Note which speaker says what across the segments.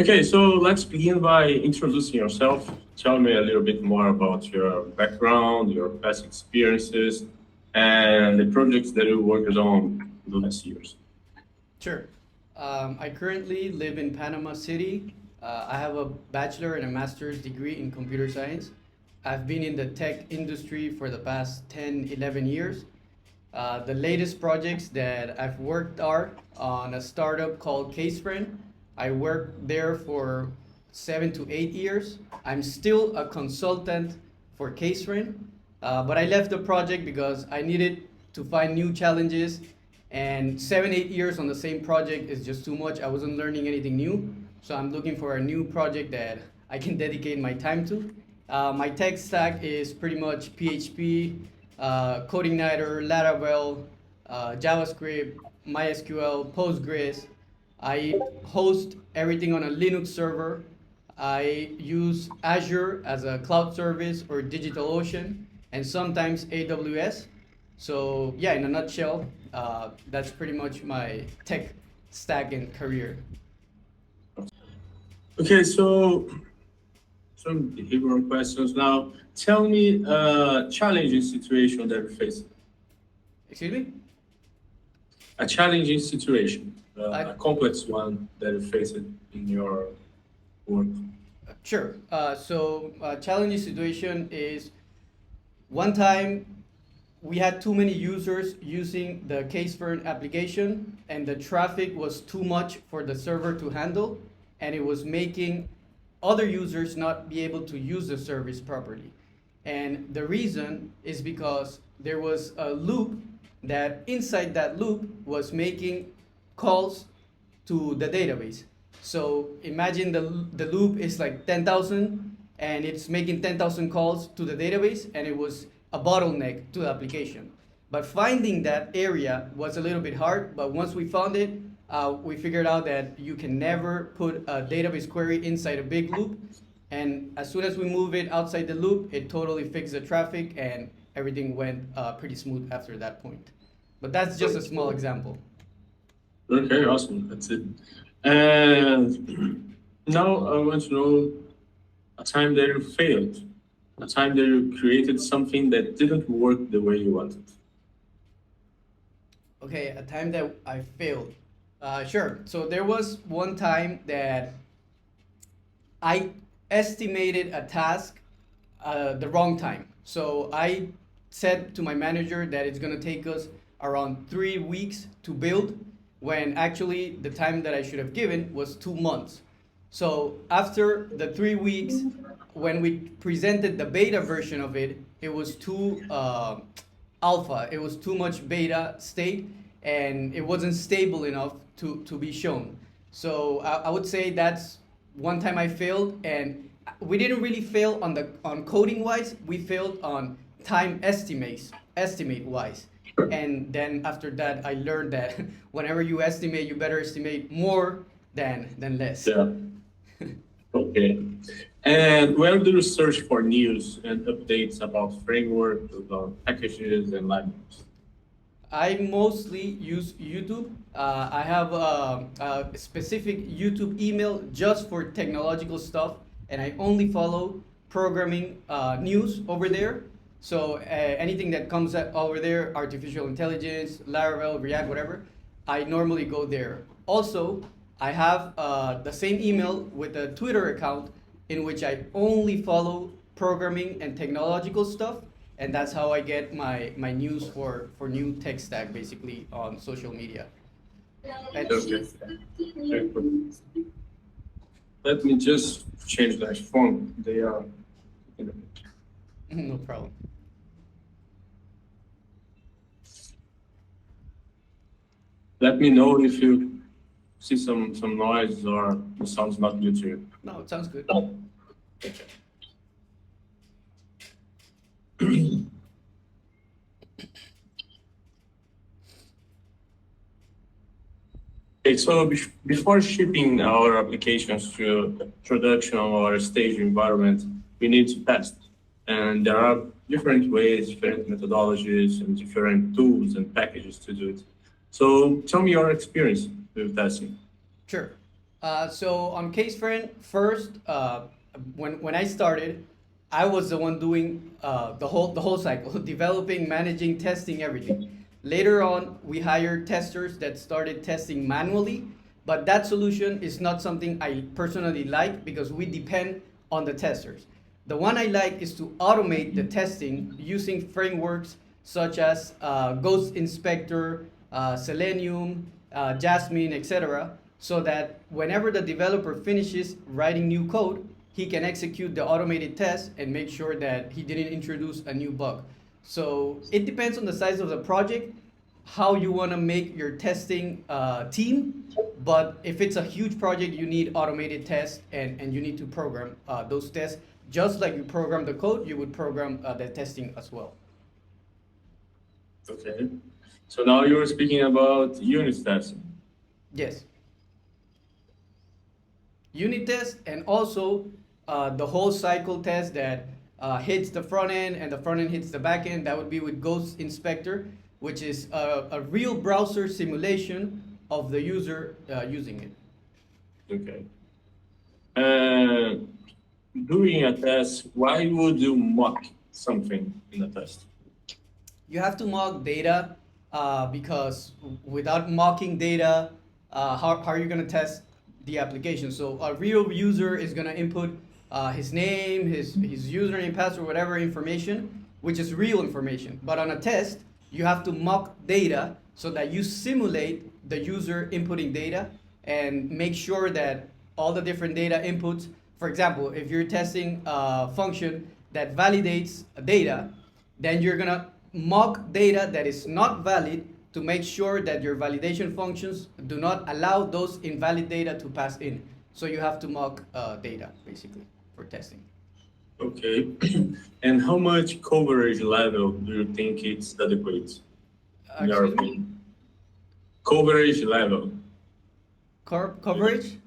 Speaker 1: Okay, so let's begin by introducing yourself. Tell me a little bit more about your background, your past experiences, and the projects that you worked on in the last years.
Speaker 2: Sure. I currently live in Panama City. I have a bachelor and a master's degree in computer science. I've been in the tech industry for the past 10, 11 years. The latest projects that I've worked are on a startup called CaseFriend. I worked there for 7 to 8 years. I'm still a consultant for CaseFriend, but I left the project because I needed to find new challenges, and 7, 8 years on the same project is just too much. I wasn't learning anything new, so I'm looking for a new project that I can dedicate my time to. My tech stack is pretty much PHP, CodeIgniter, Laravel, JavaScript, MySQL, Postgres. I host everything on a Linux server. I use Azure as a cloud service or DigitalOcean, and sometimes AWS. So yeah, in a nutshell, that's pretty much my tech stack and career.
Speaker 1: Okay, so some behavioral questions now. Tell me a challenging situation that you face.
Speaker 2: Excuse me?
Speaker 1: A challenging situation,
Speaker 2: I,
Speaker 1: a complex one that you faced in your work.
Speaker 2: sure. Challenging situation is one time we had too many users using the CaseFern application, and the traffic was too much for the server to handle, and it was making other users not be able to use the service properly. And the reason is because there was a loop that inside that loop was making calls to the database. So imagine the loop is like 10,000 and it's making 10,000 calls to the database, and it was a bottleneck to the application. But finding that area was a little bit hard, but once we found it, we figured out that you can never put a database query inside a big loop. And as soon as we move it outside the loop, it totally fixed the traffic and everything went pretty smooth after that point. But that's just a small example.
Speaker 1: Okay, awesome. That's it. And now I want to know a time that you failed, a time that you created something that didn't work the way you wanted.
Speaker 2: Okay, a time that I failed. Sure. So there was one time that I estimated a task the wrong time. So I said to my manager that it's going to take us around 3 weeks to build, when actually the time that I should have given was 2 months. So after the 3 weeks, when we presented the beta version of it, it was too alpha. It was too much beta state, and it wasn't stable enough to be shown. So I would say that's one time I failed, and we didn't really fail on coding wise. We failed on time estimate wise. And then after that, I learned that whenever you estimate, you better estimate more than less.
Speaker 1: Yeah. Okay. And where do you search for news and updates about frameworks, about packages, and libraries?
Speaker 2: I mostly use YouTube. I have a specific YouTube email just for technological stuff, and I only follow programming news over there. So anything that comes over there, artificial intelligence, Laravel, React, whatever, I normally go there. Also, I have the same email with a Twitter account in which I only follow programming and technological stuff, and that's how I get my news for new tech stack basically on social media. And
Speaker 1: Okay. Very good. Let me just change that font. They are.
Speaker 2: no problem.
Speaker 1: Let me know if you see some noise or the sound's not good to you.
Speaker 2: No, it sounds good.
Speaker 1: Okay. Okay, so before shipping our applications to production or stage environment, we need to test. And there are different ways, different methodologies, and different tools and packages to do it. So tell me your experience with testing.
Speaker 2: Sure. So on Case Friend, first, when I started, I was the one doing the whole cycle, developing, managing, testing, everything. Later on, we hired testers that started testing manually, but that solution is not something I personally like because we depend on the testers. The one I like is to automate the testing using frameworks such as Ghost Inspector, Selenium, Jasmine, etc., so that whenever the developer finishes writing new code, he can execute the automated test and make sure that he didn't introduce a new bug. So it depends on the size of the project, how you want to make your testing team. But if it's a huge project, you need automated tests and you need to program those tests. Just like you program the code, you would program the testing as well.
Speaker 1: Okay. So now you're speaking about unit testing.
Speaker 2: Yes. Unit test and also the whole cycle test that hits the front end and the front end hits the back end. That would be with Ghost Inspector, which is a real browser simulation of the user using it.
Speaker 1: Okay. Doing a test, why would you mock something in a test?
Speaker 2: You have to mock data because without mocking data, how are you going to test the application? So a real user is going to input his name, his username, password, whatever information, which is real information. But on a test, you have to mock data so that you simulate the user inputting data and make sure that all the different data inputs, for example, if you're testing a function that validates data, then you're going to mock data that is not valid to make sure that your validation functions do not allow those invalid data to pass in. So you have to mock data basically for testing.
Speaker 1: Okay. And how much coverage level do you think it's adequate? In your
Speaker 2: Excuse me?
Speaker 1: opinion? Coverage level.
Speaker 2: Coverage?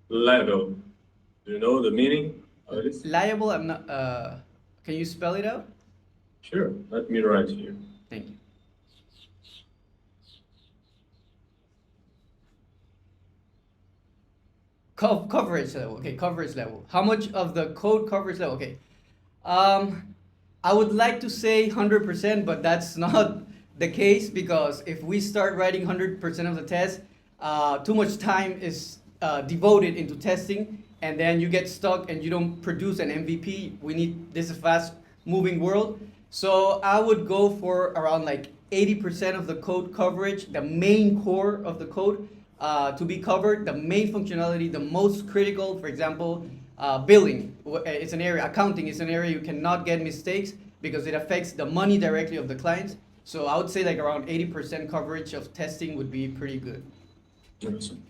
Speaker 1: Level. Do you know the meaning of this?
Speaker 2: Liable, I'm not, can you spell it out?
Speaker 1: Sure. Let me write here.
Speaker 2: Thank you. Coverage level. Okay, coverage level. How much of the code coverage level? Okay. I would like to say 100%, but that's not the case because if we start writing 100% of the test, too much time is devoted into testing, and then you get stuck and you don't produce an MVP. We need this is a fast moving world. So I would go for around like 80% of the code coverage, the main core of the code to be covered, the main functionality, the most critical, for example, billing. It's an area, accounting is an area you cannot get mistakes because it affects the money directly of the clients. So I would say like around 80% coverage of testing would be pretty good.
Speaker 1: Awesome.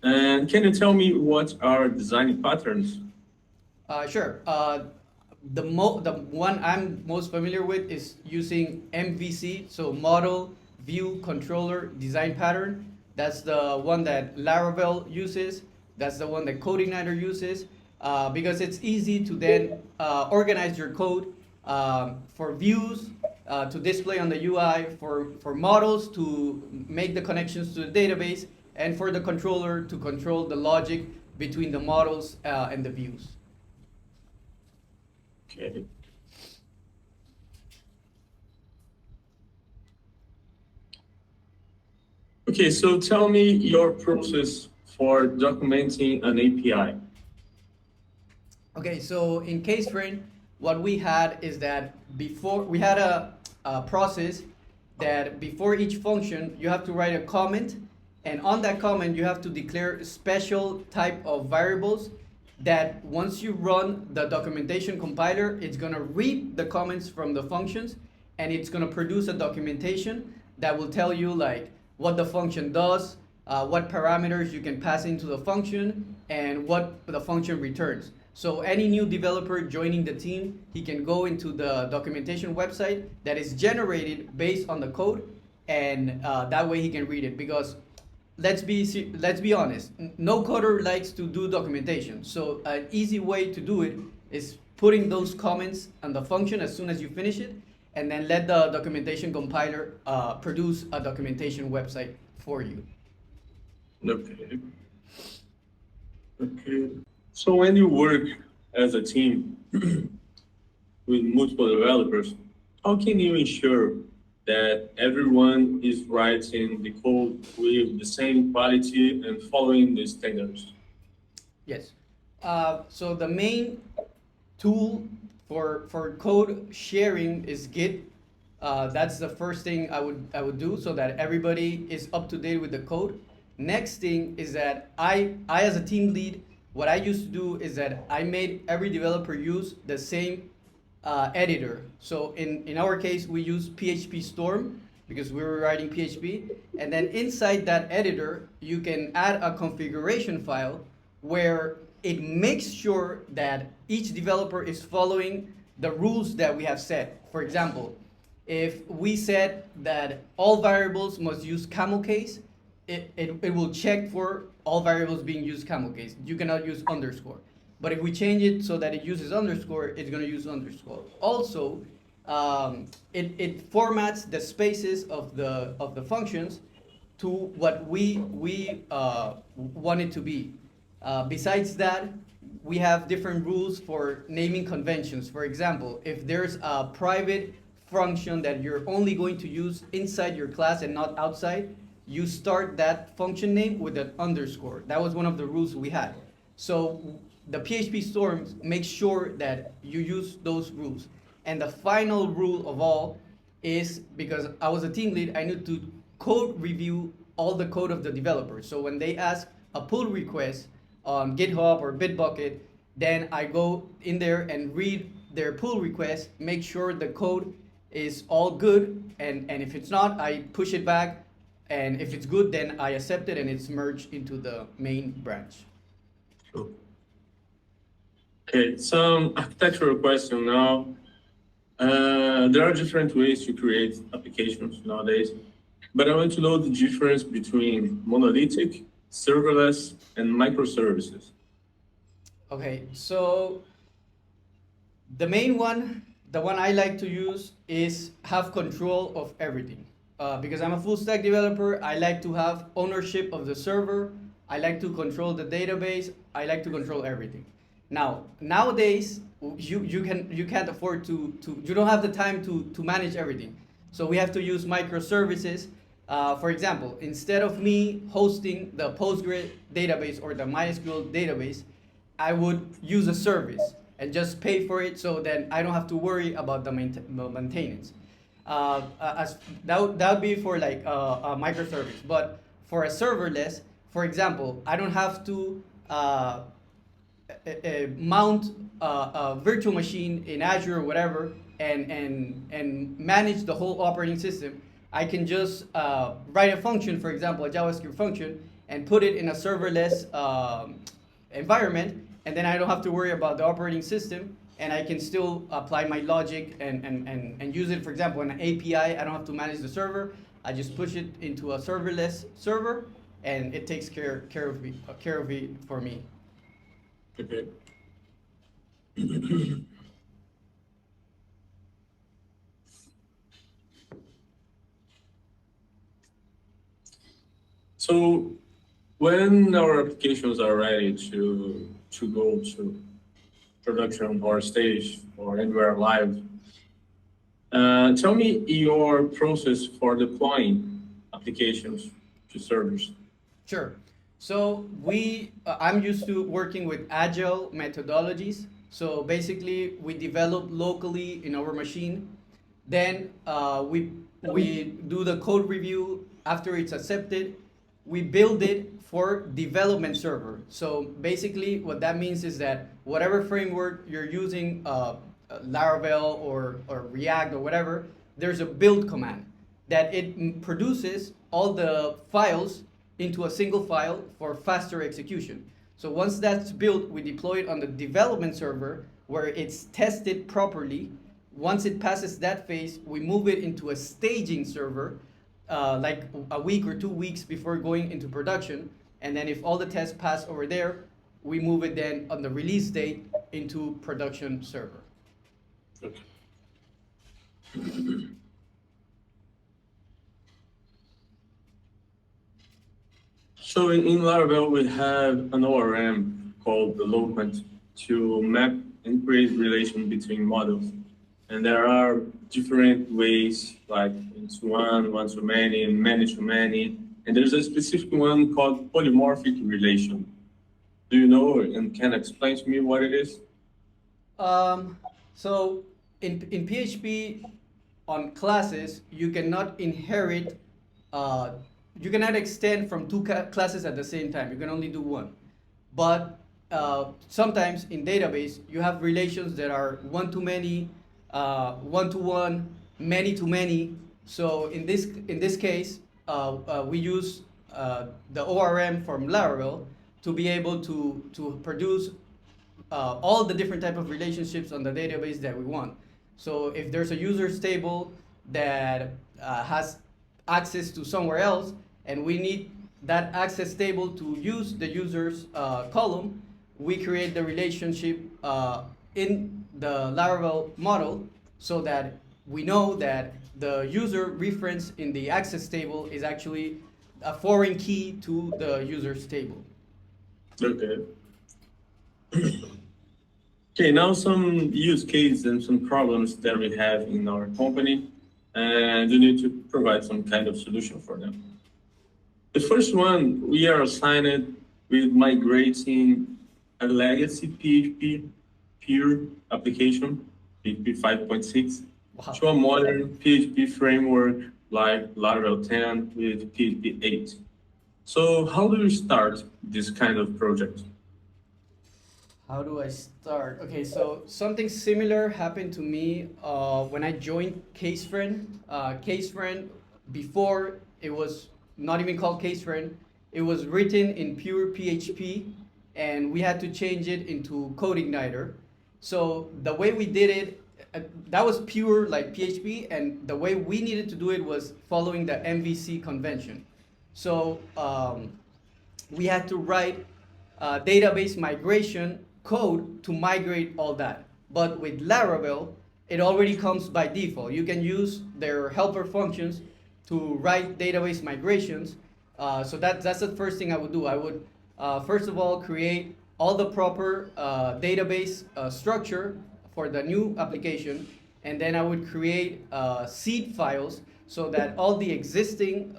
Speaker 1: And can you tell me what are design patterns?
Speaker 2: Sure. The one I'm most familiar with is using MVC, so model, view, controller, design pattern. That's the one that Laravel uses. That's the one that CodeIgniter uses because it's easy to then organize your code for views to display on the UI, for models to make the connections to the database, and for the controller to control the logic between the models and the views.
Speaker 1: Okay. Okay, so tell me your process for documenting an API.
Speaker 2: Okay, so in case frame, what we had is that before we had a process that before each function you have to write a comment, and on that comment you have to declare special type of variables that once you run the documentation compiler, it's gonna read the comments from the functions and it's gonna produce a documentation that will tell you like what the function does, what parameters you can pass into the function, and what the function returns. So any new developer joining the team, he can go into the documentation website that is generated based on the code, and that way he can read it. Because let's be honest, no coder likes to do documentation. So an easy way to do it is putting those comments on the function as soon as you finish it, and then let the documentation compiler produce a documentation website for you.
Speaker 1: Okay. Okay. So when you work as a team with multiple developers, how can you ensure that everyone is writing the code with the same quality and following the standards?
Speaker 2: Yes. So the main tool for code sharing is Git. That's the first thing I would do so that everybody is up to date with the code. Next thing is that I as a team lead, what I used to do is that I made every developer use the same editor. So in our case, we use PHP Storm because we were writing PHP. And then inside that editor, you can add a configuration file where it makes sure that each developer is following the rules that we have set. For example, if we said that all variables must use camel case, it will check for all variables being used camel case. You cannot use underscore. But if we change it so that it uses underscore, it's going to use underscore. Also, it formats the spaces of the functions to what we want it to be. Besides that, we have different rules for naming conventions. For example, if there's a private function that you're only going to use inside your class and not outside, you start that function name with an underscore. That was one of the rules we had. So the PHP Storms makes sure that you use those rules. And the final rule of all is because I was a team lead, I need to code review all the code of the developers. So when they ask a pull request on GitHub or Bitbucket, then I go in there and read their pull request, make sure the code is all good, and if it's not, I push it back, and if it's good, then I accept it and it's merged into the main branch.
Speaker 1: Cool. Okay, some architectural question now. There are different ways to create applications nowadays, but I want to know the difference between monolithic, serverless, and microservices.
Speaker 2: Okay, so the main one, the one I like to use is have control of everything. Because I'm a full stack developer, I like to have ownership of the server. I like to control the database. I like to control everything. Now, nowadays, you can't afford to you don't have the time to manage everything. So we have to use microservices. For example, instead of me hosting the Postgres database or the MySQL database, I would use a service and just pay for it so that I don't have to worry about the maintenance. As that would be for like a microservice, but for a serverless, for example, I don't have to mount a virtual machine in Azure or whatever and manage the whole operating system. I can just write a function, for example, a JavaScript function, and put it in a serverless environment, and then I don't have to worry about the operating system, and I can still apply my logic and use it, for example, in an API. I don't have to manage the server. I just push it into a serverless server, and it takes care of it for me.
Speaker 1: Okay. So when our applications are ready to go to production or stage or anywhere live, tell me your process for deploying applications to servers.
Speaker 2: Sure. So I'm used to working with agile methodologies. So basically, we develop locally in our machine. Then we do the code review after it's accepted. We build it for development server. So basically, what that means is that whatever framework you're using, Laravel or React or whatever, there's a build command that it produces all the files into a single file for faster execution. So once that's built, we deploy it on the development server where it's tested properly. Once it passes that phase, we move it into a staging server, like a week or 2 weeks before going into production. And then if all the tests pass over there, we move it then on the release date into production server.
Speaker 1: Okay. So in Laravel, we have an ORM called development to map and create relation between models. And there are different ways, like one-to-one, one-to-many, and many-to-many. And there's a specific one called polymorphic relation. Do you know and can explain to me what it is?
Speaker 2: Um, so in PHP on classes, you cannot inherit, uh, you cannot extend from two classes at the same time. You can only do one. But sometimes in database, you have relations that are one-to-many, one-to-one, many-to-many. So in this case, we use the ORM from Laravel to be able to produce all the different type of relationships on the database that we want. So if there's a users table that has access to somewhere else, and we need that access table to use the users column, we create the relationship in the Laravel model so that we know that the user reference in the access table is actually a foreign key to the users table.
Speaker 1: Okay. Okay, now some use cases and some problems that we have in our company, and you need to provide some kind of solution for them. The first one, we are assigned with migrating a legacy PHP pure application, PHP 5.6,
Speaker 2: Wow.
Speaker 1: to a modern PHP framework like Laravel 10 with PHP 8. So how do you start this kind of project?
Speaker 2: How do I start? Okay, so something similar happened to me when I joined CaseFriend. CaseFriend, before it was not even called CaseFriend, it was written in pure PHP, and we had to change it into CodeIgniter. So the way we did it, that was pure like PHP, and the way we needed to do it was following the MVC convention. So we had to write database migration code to migrate all that. But with Laravel, it already comes by default. You can use their helper functions to write database migrations. So that's the first thing I would do. I would first of all create all the proper database structure for the new application, and then I would create seed files so that all the existing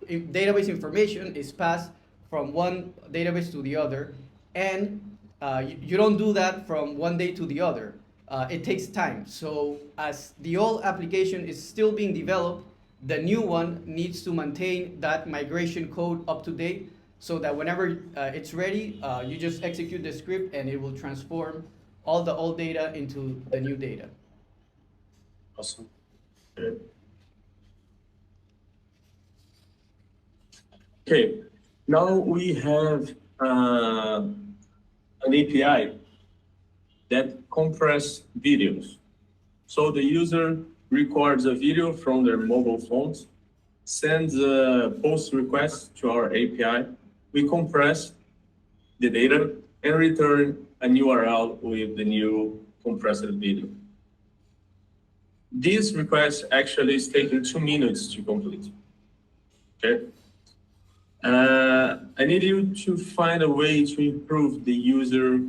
Speaker 2: database information is passed from one database to the other. And you don't do that from one day to the other. It takes time. So as the old application is still being developed, the new one needs to maintain that migration code up to date so that whenever it's ready, you just execute the script and it will transform all the old data into the new data.
Speaker 1: Awesome. Good. Okay, now we have an API that compress videos. So the user records a video from their mobile phones, sends a post request to our API. We compress the data and return an URL with the new compressed video. This request actually is taking 2 minutes to complete. Okay. I need you to find a way to improve the user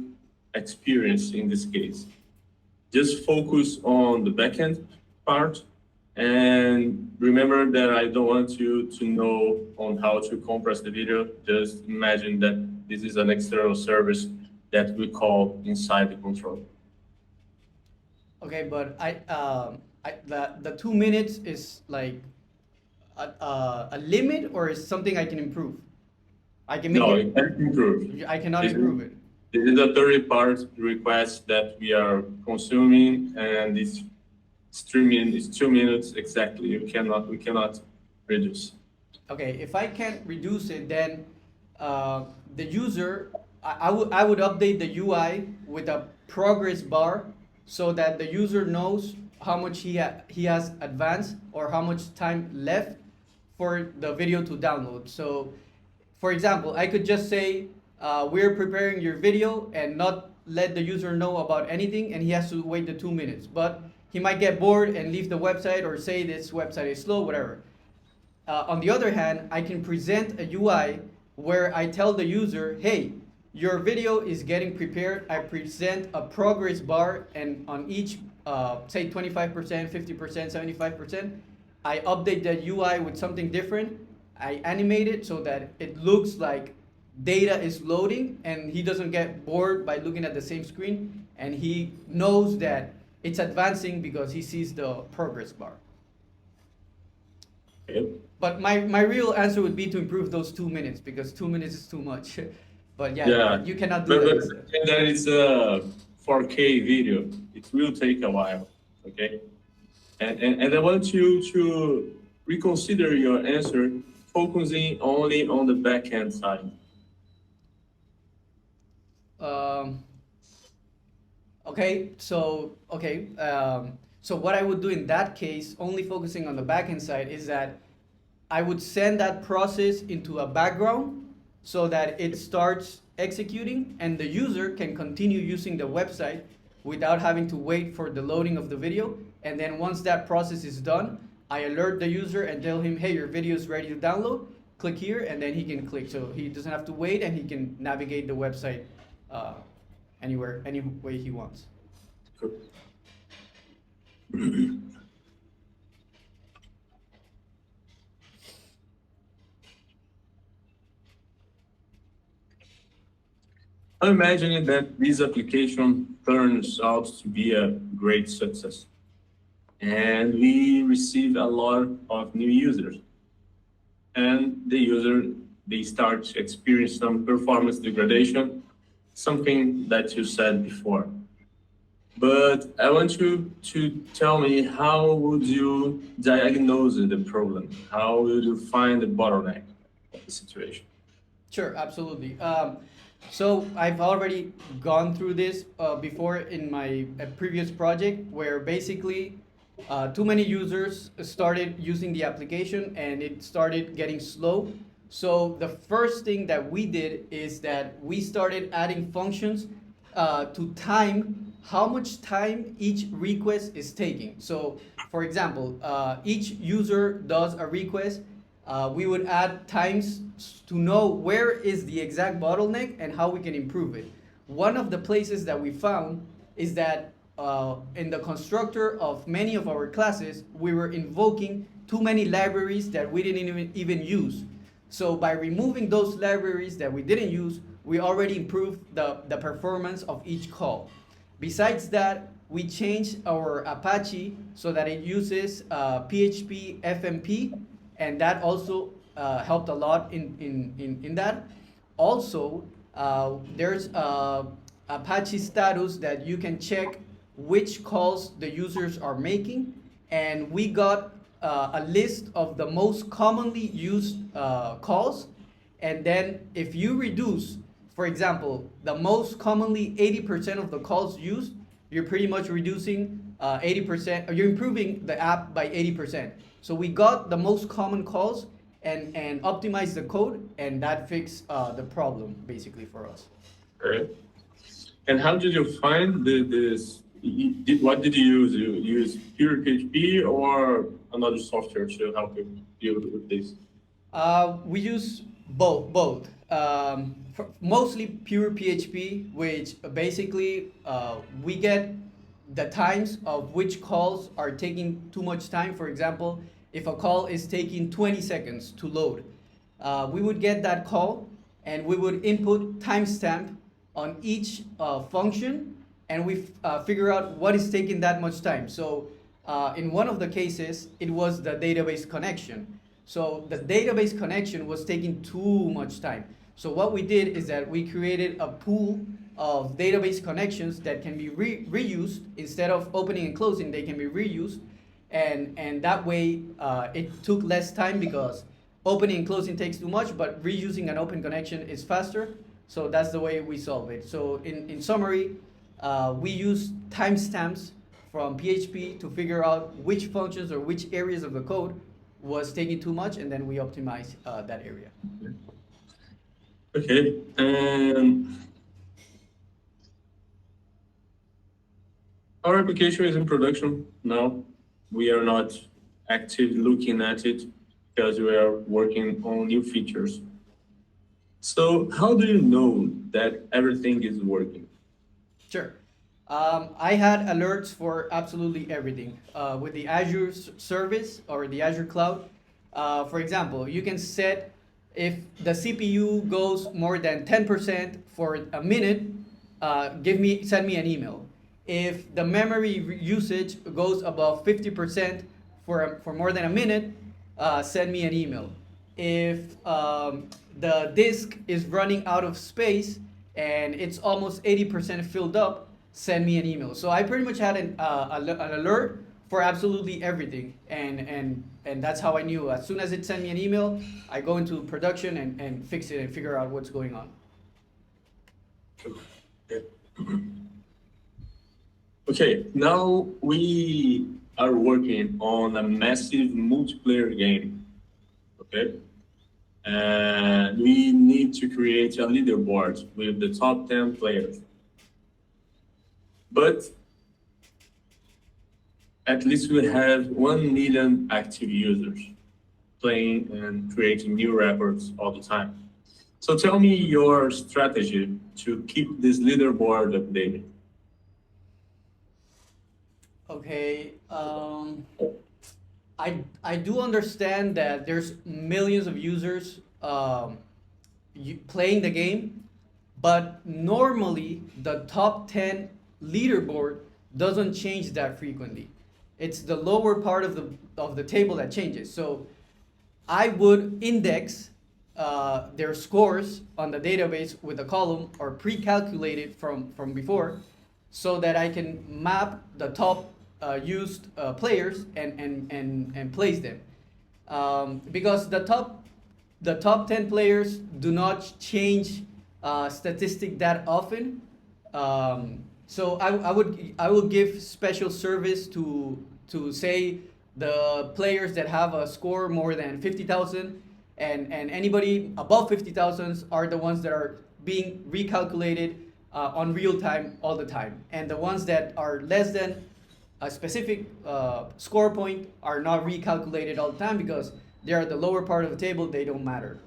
Speaker 1: experience in this case. Just focus on the backend part, and remember that I don't want you to know on how to compress the video. Just imagine that this is an external service that we call inside the controller.
Speaker 2: Okay, but the 2 minutes is like a limit, or is something I can improve? I can make
Speaker 1: No,
Speaker 2: it.
Speaker 1: it can improve.
Speaker 2: I cannot
Speaker 1: This
Speaker 2: improve it.
Speaker 1: This is a 30-part request that we are consuming, and it's 2 minutes exactly. We cannot reduce.
Speaker 2: Okay, if I can't reduce it, then the user, I would update the UI with a progress bar so that the user knows how much he has advanced or how much time left for the video to download. So, for example, I could just say, we're preparing your video and not let the user know about anything, and he has to wait the 2 minutes. But he might get bored and leave the website or say this website is slow, whatever. On the other hand, I can present a UI where I tell the user, hey, your video is getting prepared. I present a progress bar, and on each, say 25%, 50%, 75%, I update that UI with something different. I animate it so that it looks like data is loading, and he doesn't get bored by looking at the same screen, and he knows that it's advancing because he sees the progress bar.
Speaker 1: Okay.
Speaker 2: But my real answer would be to improve those 2 minutes, because 2 minutes is too much. But yeah,
Speaker 1: Yeah,
Speaker 2: you cannot do
Speaker 1: but
Speaker 2: that.
Speaker 1: and that is a 4K video. It will take a while, okay? And I want you to reconsider your answer, focusing only on the backend side.
Speaker 2: Um, so what I would do in that case, only focusing on the backend side, is that I would send that process into a background so that it starts executing and the user can continue using the website without having to wait for the loading of the video. And then once that process is done, I alert the user and tell him, hey, your video is ready to download. Click here, and then he can click. So he doesn't have to wait, and he can navigate the website anywhere, any way he wants.
Speaker 1: I'm imagining that this application turns out to be a great success. And we receive a lot of new users. And they start to experience some performance degradation, something that you said before. But I want you to tell me, how would you diagnose the problem? How would you find the bottleneck of the situation?
Speaker 2: Sure, absolutely. So I've already gone through this before in my previous project, where basically too many users started using the application and it started getting slow. So the first thing that we did is that we started adding functions to time how much time each request is taking. So for example, each user does a request. We would add times to know where is the exact bottleneck and how we can improve it. One of the places that we found is that in the constructor of many of our classes, we were invoking too many libraries that we didn't even use. So by removing those libraries that we didn't use, we already improved the performance of each call. Besides that, we changed our Apache so that it uses PHP FMP, and that also helped a lot in that. Also, there's Apache status that you can check which calls the users are making, and we got a list of the most commonly used calls, and then if you reduce, for example, the most commonly 80% of the calls used, you're pretty much reducing 80%, or you're improving the app by 80%. So we got the most common calls and optimized the code, and that fixed the problem basically for us.
Speaker 1: Right. And how did you find this? What did you use? You use pure PHP or another software to help you deal with this?
Speaker 2: We use both. Mostly pure PHP, which basically we get the times of which calls are taking too much time. For example, if a call is taking 20 seconds to load, we would get that call and we would input timestamp on each function, and we figure out what is taking that much time. So in one of the cases, it was the database connection. So the database connection was taking too much time. So what we did is that we created a pool of database connections that can be reused. Instead of opening and closing, they can be reused. And that way it took less time, because opening and closing takes too much, but reusing an open connection is faster. So that's the way we solve it. So in summary, we use timestamps from PHP to figure out which functions or which areas of the code was taking too much, and then we optimize that area.
Speaker 1: Okay. Our application is in production now. We are not actively looking at it because we are working on new features. So how do you know that everything is working?
Speaker 2: Sure. I had alerts for absolutely everything. With the Azure service or the Azure cloud, for example, you can set if the CPU goes more than 10% for a minute, send me an email. If the memory usage goes above 50% for more than a minute, send me an email. If the disk is running out of space and it's almost 80% filled up, send me an email. So I pretty much had an alert for absolutely everything, and that's how I knew. As soon as it sent me an email, I go into production and fix it and figure out what's going on.
Speaker 1: Okay, now we are working on a massive multiplayer game. Okay, and we need to create a leaderboard with the top 10 players. But at least we have 1 million active users playing and creating new records all the time. So tell me your strategy to keep this leaderboard updated.
Speaker 2: Okay. I do understand that there's millions of users playing the game, but normally the top 10 leaderboard doesn't change that frequently. It's the lower part of the table that changes. So I would index their scores on the database with a column or pre-calculated from before, so that I can map the top used players and place them. Because the top 10 players do not change statistic that often. So I would give special service to say the players that have a score more than 50,000, and anybody above 50,000 are the ones that are being recalculated on real time all the time, and the ones that are less than a specific score point are not recalculated all the time because they are the lower part of the table. They don't matter.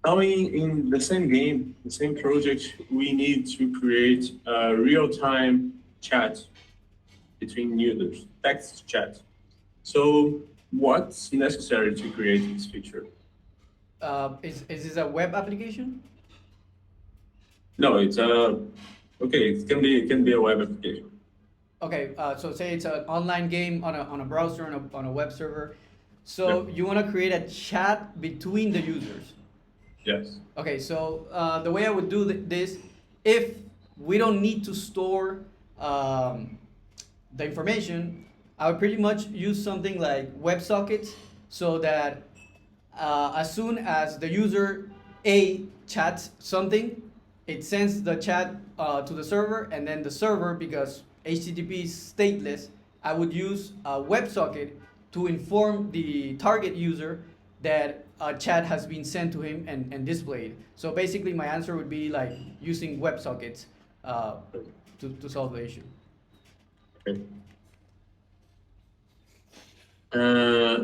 Speaker 1: Now in the same game, the same project, we need to create a real-time chat between users, text chat. So what's necessary to create this feature?
Speaker 2: Is this a web application?
Speaker 1: No, it's okay. It can be a web application.
Speaker 2: Okay, so say it's an online game on a browser on a web server.
Speaker 1: Yeah.
Speaker 2: So you want to create a chat between the users.
Speaker 1: Yes.
Speaker 2: Okay, so the way I would do this, if we don't need to store the information, I would pretty much use something like WebSockets, so that as soon as the user A chats something, it sends the chat to the server, and then the server, because HTTP is stateless, I would use a WebSocket to inform the target user that a chat has been sent to him and displayed. So basically, my answer would be like using WebSockets to solve the issue.
Speaker 1: Okay.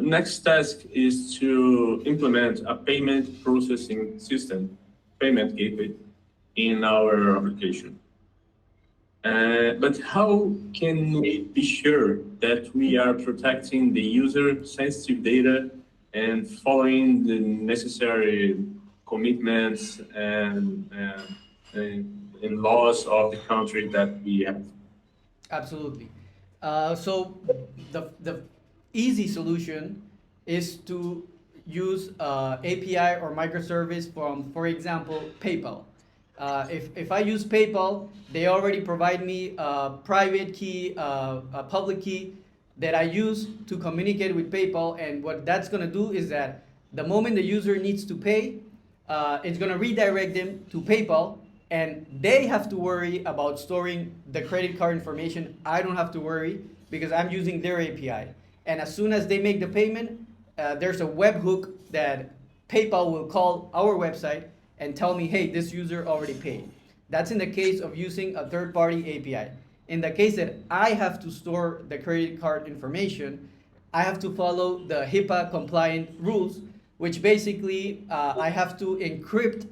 Speaker 1: Next task is to implement a payment processing system, payment gateway, in our application. But how can we be sure that we are protecting the user sensitive data and following the necessary commitments and laws of the country that we have?
Speaker 2: Absolutely. So the easy solution is to use API or microservice from, for example, PayPal. If I use PayPal, they already provide me a private key, a public key that I use to communicate with PayPal. And what that's going to do is that the moment the user needs to pay, it's going to redirect them to PayPal, and they have to worry about storing the credit card information. I don't have to worry because I'm using their API. And as soon as they make the payment, there's a webhook that PayPal will call our website and tell me, hey, this user already paid. That's in the case of using a third-party API. in the case that I have to store the credit card information, I have to follow the HIPAA compliant rules, which basically I have to encrypt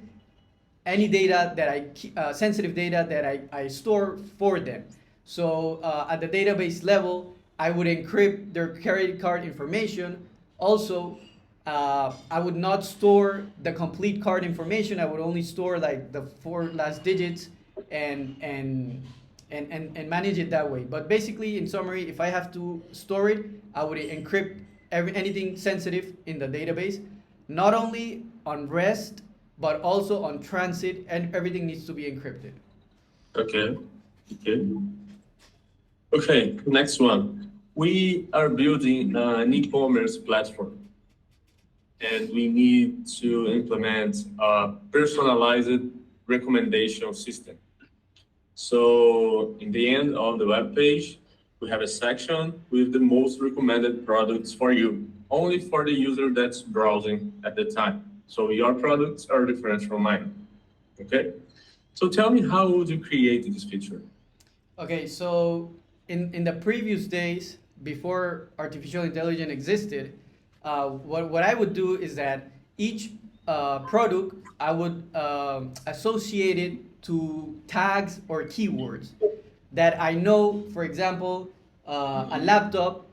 Speaker 2: any data that sensitive data that I store for them. So at the database level, I would encrypt their credit card information. Also, I would not store the complete card information. I would only store like the 4 last digits and manage it that way. But basically, in summary, if I have to store it, I would encrypt anything sensitive in the database, not only on rest, but also on transit, and everything needs to be encrypted.
Speaker 1: Okay. Okay. Okay. Next one. We are building an e-commerce platform, and we need to implement a personalized recommendation system. So in the end of the web page, we have a section with the most recommended products for you, only for the user that's browsing at the time. So your products are different from mine. Okay? So tell me, how would you create this feature?
Speaker 2: Okay, so in the previous days, before artificial intelligence existed, what I would do is that each product, I would associate it to tags or keywords that I know. For example, a laptop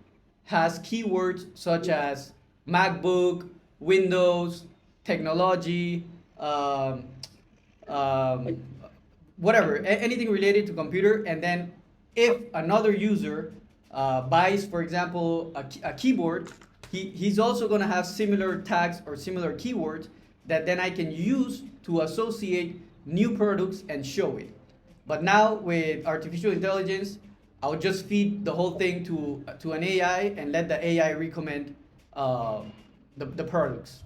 Speaker 2: has keywords such as MacBook, Windows, technology, whatever, anything related to computer. And then if another user buys, for example, a keyboard, he's also going to have similar tags or similar keywords that then I can use to associate new products and show it. But now with artificial intelligence, I'll just feed the whole thing to an AI and let the AI recommend the products.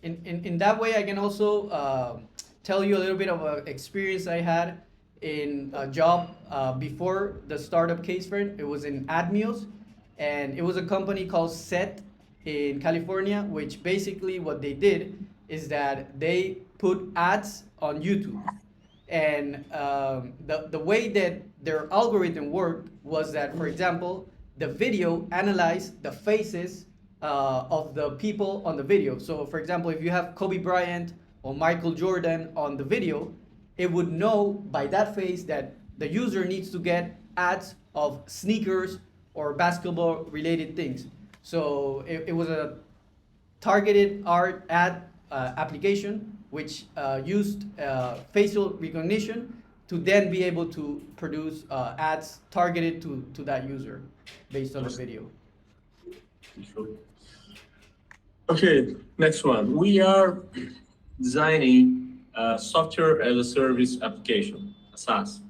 Speaker 2: In that way, I can also tell you a little bit of an experience I had in a job before the startup case friend. It was in Admios, and it was a company called Set in California, which basically what they did is that they put ads on YouTube. And the way that their algorithm worked was that, for example, the video analyzed the faces of the people on the video. So, for example, if you have Kobe Bryant or Michael Jordan on the video, it would know by that face that the user needs to get ads of sneakers or basketball related things. So it was a targeted art ad application which used facial recognition to then be able to produce ads targeted to that user based on the video.
Speaker 1: Okay, next one. We are designing a software as a service application, a SaaS.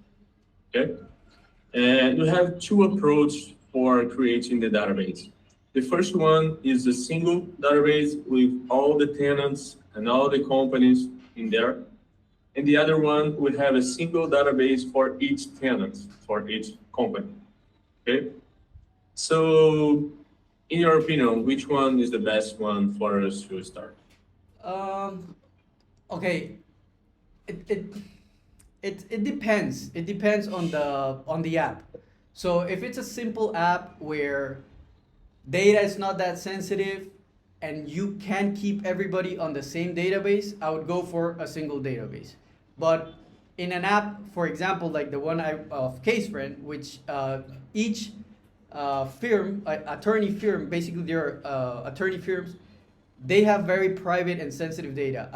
Speaker 1: Okay, and we have two approaches for creating the database. The first one is a single database with all the tenants and all the companies in there. And the other one, we have a single database for each tenant, for each company. Okay? So, in your opinion, which one is the best one for us to start?
Speaker 2: Okay, it depends. It depends on the app. So if it's a simple app where data is not that sensitive and you can keep everybody on the same database, I would go for a single database. But in an app, for example, like the one of CaseFriend, which each firm, attorney firm, basically they're attorney firms, they have very private and sensitive data.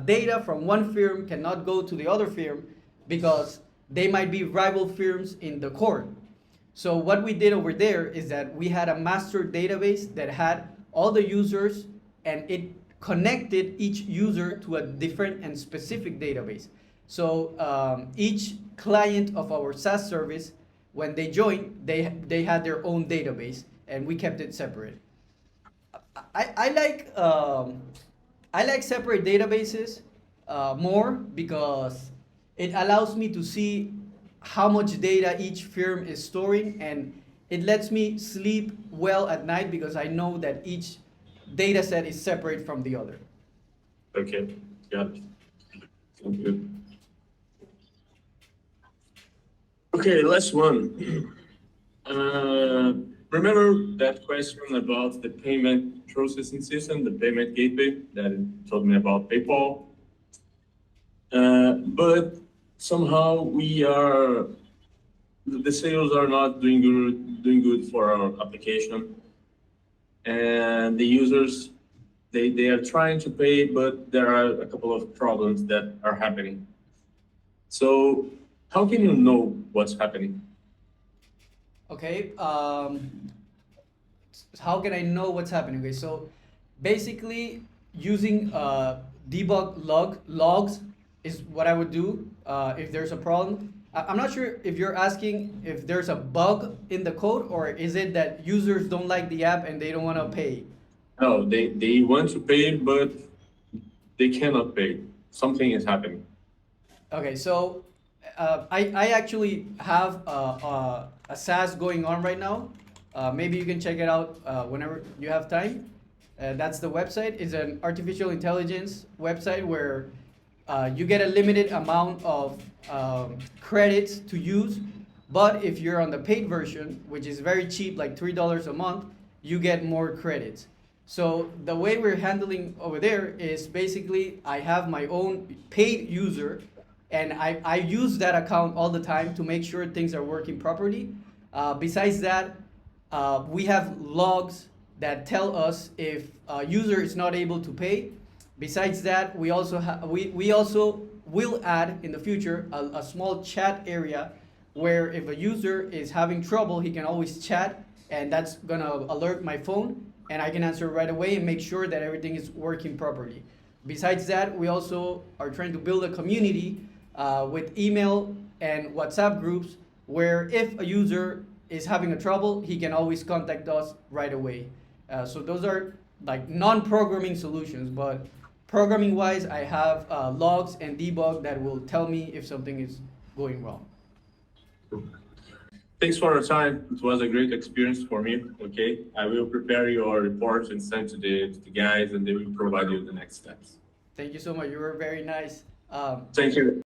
Speaker 2: Data from one firm cannot go to the other firm because they might be rival firms in the court. So what we did over there is that we had a master database that had all the users, and it connected each user to a different and specific database. So each client of our SaaS service, when they joined, they had their own database, and we kept it separate. I like separate databases more because it allows me to see how much data each firm is storing, and it lets me sleep well at night because I know that each data set is separate from the other.
Speaker 1: Okay, got it. Thank you. Okay, last one. Remember that question about the payment processing system, the payment gateway that you told me about PayPal? But somehow the sales are not doing good for our application, and the users they are trying to pay, but there are a couple of problems that are happening. So how can you know what's happening?
Speaker 2: Okay, how can I know what's happening? Okay, so basically using debug logs is what I would do if there's a problem. I'm not sure if you're asking if there's a bug in the code, or is it that users don't like the app and they don't want to pay?
Speaker 1: No, they want to pay, but they cannot pay. Something is happening.
Speaker 2: Okay, so I actually have a SaaS going on right now. Maybe you can check it out whenever you have time. That's the website. It's an artificial intelligence website where you get a limited amount of credits to use. But if you're on the paid version, which is very cheap, like $3 a month, you get more credits. So the way we're handling over there is basically I have my own paid user, and I use that account all the time to make sure things are working properly. Besides that, we have logs that tell us if a user is not able to pay. Besides that, we also will add in the future a small chat area where if a user is having trouble, he can always chat, and that's gonna alert my phone, and I can answer right away and make sure that everything is working properly. Besides that, we also are trying to build a community with email and WhatsApp groups where if a user is having a trouble, he can always contact us right away. So those are like non-programming solutions, but programming wise, I have logs and debug that will tell me if something is going wrong.
Speaker 1: Thanks for your time. It was a great experience for me. Okay, I will prepare your report and send to the guys, and they will provide you the next steps.
Speaker 2: Thank you so much. You were very nice.
Speaker 1: Thank you.